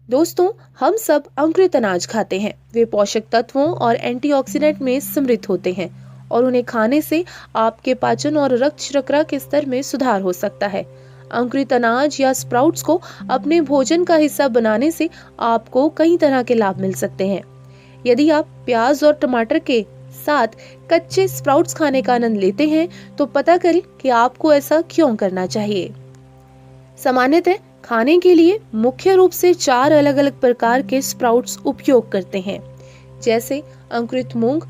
दोस्तों, हम सब अंकुरित अनाज खाते हैं। वे पोषक तत्वों और एंटीऑक्सीडेंट में समृद्ध होते हैं और उन्हें खाने से आपके पाचन और रक्त शर्करा के स्तर में सुधार हो सकता है। अंकुरित अनाज या स्प्राउट्स को अपने भोजन का हिस्सा बनाने से आपको कई तरह के लाभ मिल सकते हैं। यदि आप प्याज और टमाटर के साथ कच्चे स्प्राउट्स खाने का आनंद लेते हैं, तो पता करें कि आपको ऐसा क्यों करना चाहिए। सामान्यतः खाने के लिए मुख्य रूप से 4 अलग अलग प्रकार के स्प्राउट्स उपयोग करते हैं, जैसे अंकुरित मूंग,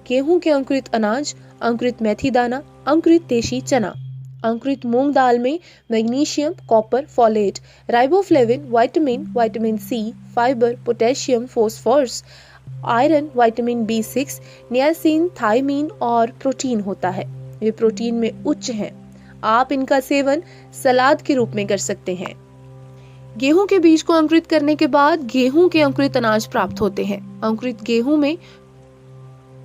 गेहूं के अंकुरित अनाज, अंकुरित मेथी दाना, अंकुरित देशी चना। अंकुरित मूंग दाल में magnesium, copper, folate, riboflavin, vitamin C, fibre, potassium, phosphorus, iron, vitamin B6, niacin, thiamine और प्रोटीन होता है। वे प्रोटीन में उच्च हैं। आप इनका सेवन सलाद के रूप में कर सकते हैं। गेहूं के बीज को अंकुरित करने के बाद गेहूं के अंकुरित अनाज प्राप्त होते हैं। अंकुरित गेहूं में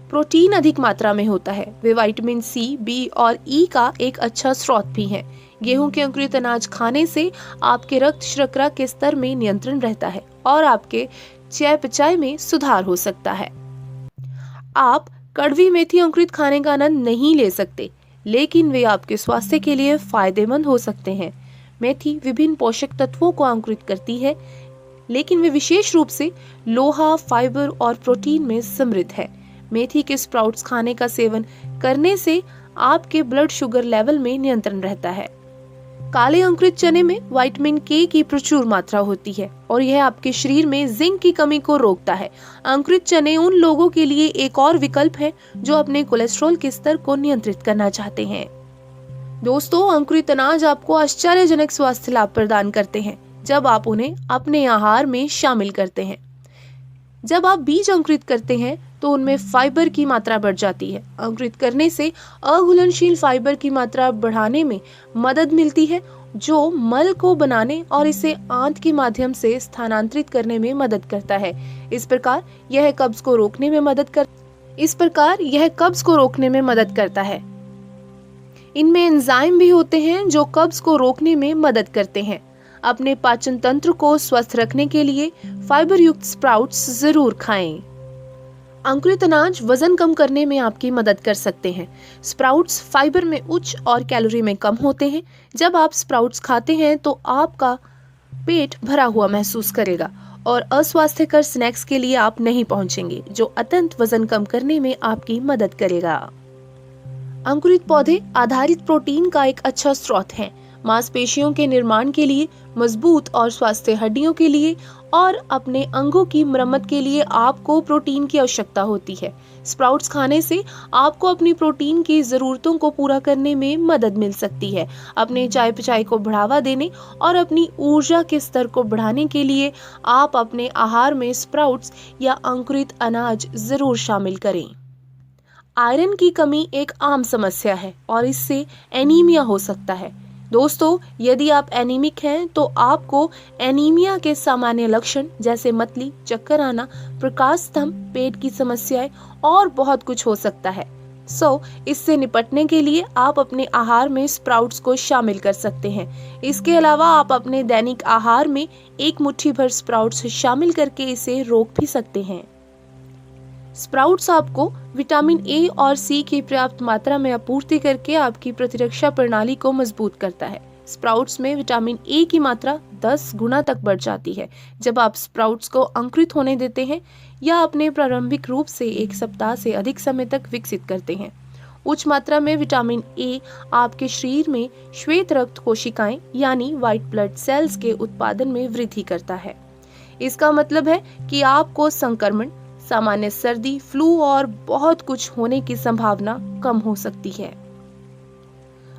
प्रोटीन अधिक मात्रा में होता है। वे विटामिन सी, बी और ई का एक अच्छा स्रोत भी हैं। गेहूं के अंकुरित अनाज खाने से आपके रक्त शर्करा के स्तर में नियंत्रण रहता है और आपके चयापचय में सुधार हो सकता है। आप कड़वी मेथी अंकुरित खाने का आनंद नहीं ले सकते, लेकिन वे आपके स्वास्थ्य के लिए फायदेमंद हो सकते हैं। मेथी विभिन्न पोषक तत्वों को अंकुरित करती है, लेकिन वे विशेष रूप से लोहा, फाइबर और प्रोटीन में समृद्ध है। मेथी के स्प्राउट्स खाने का सेवन करने से आपके ब्लड शुगर लेवल में नियंत्रण रहता है। काले अंकुरित चने में विटामिन के की प्रचुर मात्रा होती है और यह आपके शरीर में जिंक की कमी को रोकता है। अंकुरित चने उन लोगों के लिए एक और विकल्प है जो अपने कोलेस्ट्रॉल के स्तर को नियंत्रित करना चाहते हैं। दोस्तों, अंकुरित अनाज आपको आश्चर्यजनक स्वास्थ्य लाभ प्रदान करते हैं जब आप उन्हें अपने आहार में शामिल करते हैं। जब आप बीज अंकुरित करते हैं तो उनमें फाइबर की मात्रा बढ़ जाती है। अंकुरित करने से अघुलनशील फाइबर की मात्रा बढ़ाने में मदद मिलती है, जो मल को बनाने और इसे आंत के माध्यम से स्थानांतरित करने में मदद करता है। इस प्रकार यह कब्ज को रोकने में मदद करता है। इनमें एंजाइम भी होते हैं जो कब्ज को रोकने में मदद करते हैं। अपने पाचन तंत्र को स्वस्थ रखने के लिए फाइबर युक्त स्प्राउट्स जरूर खाएं। अंकुरित अनाज वजन कम करने में आपकी मदद कर सकते हैं। स्प्राउट्स फाइबर में उच्च और कैलोरी में कम होते हैं। जब आप स्प्राउट्स खाते हैं तो आपका पेट भरा हुआ महसूस करेगा और अस्वास्थ्यकर स्नैक्स के लिए आप नहीं पहुंचेंगे, जो अत्यंत वजन कम करने में आपकी मदद करेगा। अंकुरित पौधे आधारित प्रोटीन का एक अच्छा स्रोत है। मांसपेशियों के निर्माण के लिए, मजबूत और स्वस्थ हड्डियों के लिए और अपने अंगों की मरम्मत के लिए आपको प्रोटीन की आवश्यकता होती है। स्प्राउट्स खाने से आपको अपनी प्रोटीन की जरूरतों को पूरा करने में मदद मिल सकती है। अपने चयापचय को बढ़ावा देने और अपनी ऊर्जा के स्तर को बढ़ाने के लिए आप अपने आहार में स्प्राउट्स या अंकुरित अनाज जरूर शामिल करें। आयरन की कमी एक आम समस्या है और इससे एनीमिया हो सकता है। दोस्तों, यदि आप एनीमिक हैं तो आपको एनीमिया के सामान्य लक्षण जैसे मतली, चक्कर आना, प्रकाश स्तंभ, पेट की समस्याएं और बहुत कुछ हो सकता है। इससे निपटने के लिए आप अपने आहार में स्प्राउट्स को शामिल कर सकते हैं। इसके अलावा आप अपने दैनिक आहार में एक मुट्ठी भर स्प्राउट्स शामिल करके इसे रोक भी सकते हैं। स्प्राउट्स आपको विटामिन ए और सी की पर्याप्त मात्रा में आपूर्ति करके आपकी प्रतिरक्षा प्रणाली को मजबूत करता है। स्प्राउट्स में विटामिन ए की मात्रा 10 गुना तक बढ़ जाती है जब आप स्प्राउट्स को अंकुरित होने देते हैं या अपने प्रारंभिक रूप से 1 सप्ताह से अधिक समय तक विकसित करते हैं। उच्च मात्रा में विटामिन ए आपके शरीर में श्वेत रक्त कोशिकाएं यानी व्हाइट ब्लड सेल्स के उत्पादन में वृद्धि करता है। इसका मतलब है कि आपको संक्रमण, सामान्य सर्दी, फ्लू और बहुत कुछ होने की संभावना कम हो सकती है।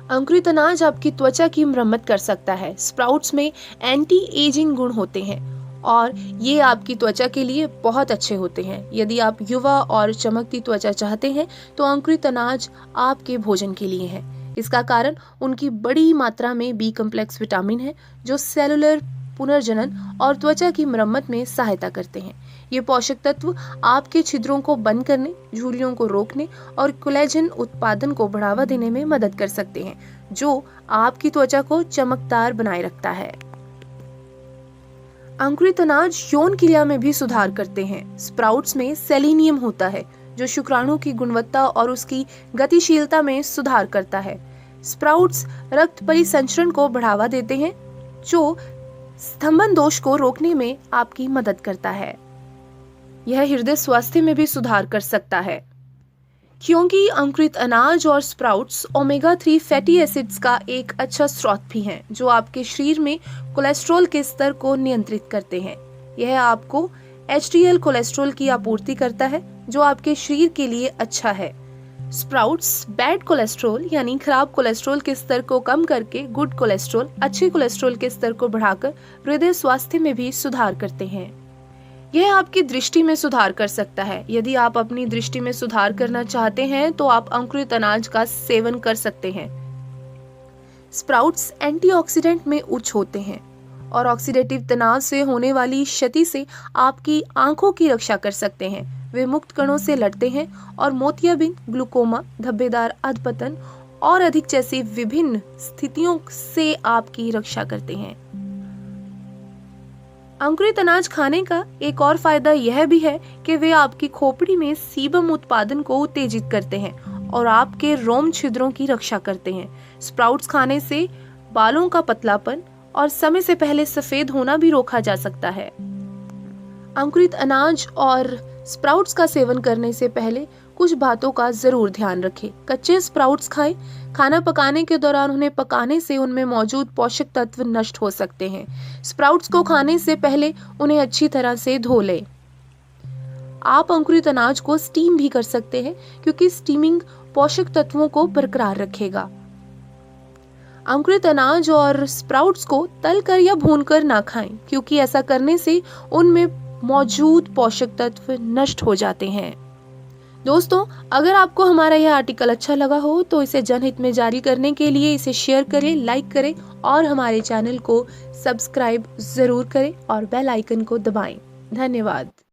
अंकुरित अनाज आपकी त्वचा की मरम्मत कर सकता है। स्प्राउट्स में एंटी एजिंग गुण होते हैं और ये आपकी त्वचा के लिए बहुत अच्छे होते हैं। यदि आप युवा और चमकती त्वचा चाहते हैं तो अंकुरित अनाज आपके भोजन के लिए है। इसका कारण उनकी बड़ी मात्रा में बी कॉम्प्लेक्स विटामिन है, जो सेलुलर पुनर्जनन और त्वचा की मरम्मत में सहायता करते हैं। ये पोषक तत्व आपके छिद्रों को बंद करने, झुर्रियों को रोकने और कोलेजन उत्पादन को बढ़ावा देने में मदद कर सकते हैं, जो आपकी त्वचा को चमकदार बनाए रखता है। अंकुरित अनाज यौन क्रिया में भी सुधार करते हैं। स्प्राउट्स में सेलेनियम होता है जो शुक्राणु की गुणवत्ता और उसकी गतिशीलता में सुधार करता है। स्प्राउट्स रक्त परिसंचरण को बढ़ावा देते हैं जो स्तंभन दोष को रोकने में आपकी मदद करता है। यह हृदय स्वास्थ्य में भी सुधार कर सकता है क्योंकि अंकुरित अनाज और स्प्राउट्स ओमेगा 3 फैटी एसिड्स का एक अच्छा स्रोत भी हैं जो आपके शरीर में कोलेस्ट्रॉल के स्तर को नियंत्रित करते हैं। यह आपको HDL कोलेस्ट्रॉल की आपूर्ति करता है जो आपके शरीर के लिए अच्छा है। स्प्राउट्स बैड कोलेस्ट्रॉल यानी खराब कोलेस्ट्रॉल के स्तर को कम करके गुड कोलेस्ट्रॉल अच्छे कोलेस्ट्रॉल के स्तर को बढ़ाकर हृदय स्वास्थ्य में भी सुधार करते हैं। यह आपकी दृष्टि में सुधार कर सकता है। यदि आप अपनी दृष्टि में सुधार करना चाहते हैं तो आप अंकुरित अनाज का सेवन कर सकते हैं। स्प्राउट्स एंटीऑक्सीडेंट में उच्च होते हैं और ऑक्सीडेटिव तनाव से होने वाली क्षति से आपकी आंखों की रक्षा कर सकते हैं। वे मुक्त कणों से लड़ते हैं और मोतियाबिंद, ग्लूकोमा, धब्बेदार अधपतन और अधिक जैसी विभिन्न स्थितियों से आपकी रक्षा करते हैं। अंकुरित अनाज खाने का एक और फायदा यह भी है कि वे आपकी खोपड़ी में सीबम उत्पादन को उत्तेजित करते हैं और आपके रोम छिद्रों की रक्षा करते हैं। स्प्राउट्स खाने से बालों का पतलापन और समय से पहले सफेद होना भी रोका जा सकता है। अंकुरित अनाज और स्प्राउट्स का सेवन करने से पहले कुछ बातों का जरूर ध्यान रखें। कच्चे स्प्राउट्स खाएं। खाना पकाने के दौरान उन्हें पकाने से उनमें मौजूद पोषक तत्व नष्ट हो सकते हैं। स्प्राउट्स को खाने से पहले उन्हें अच्छी तरह से धो लें। आप अंकुरित अनाज को स्टीम भी कर सकते हैं क्योंकि स्टीमिंग पोषक तत्वों को बरकरार रखेगा। अंकुरित अनाज और स्प्राउट्स को तलकर या भूनकर ना खाएं क्योंकि ऐसा करने से उनमें मौजूद पोषक तत्व नष्ट हो जाते हैं। दोस्तों, अगर आपको हमारा यह आर्टिकल अच्छा लगा हो तो इसे जनहित में जारी करने के लिए इसे शेयर करें, लाइक करें और हमारे चैनल को सब्सक्राइब जरूर करें और बेल आइकन को दबाएं। धन्यवाद।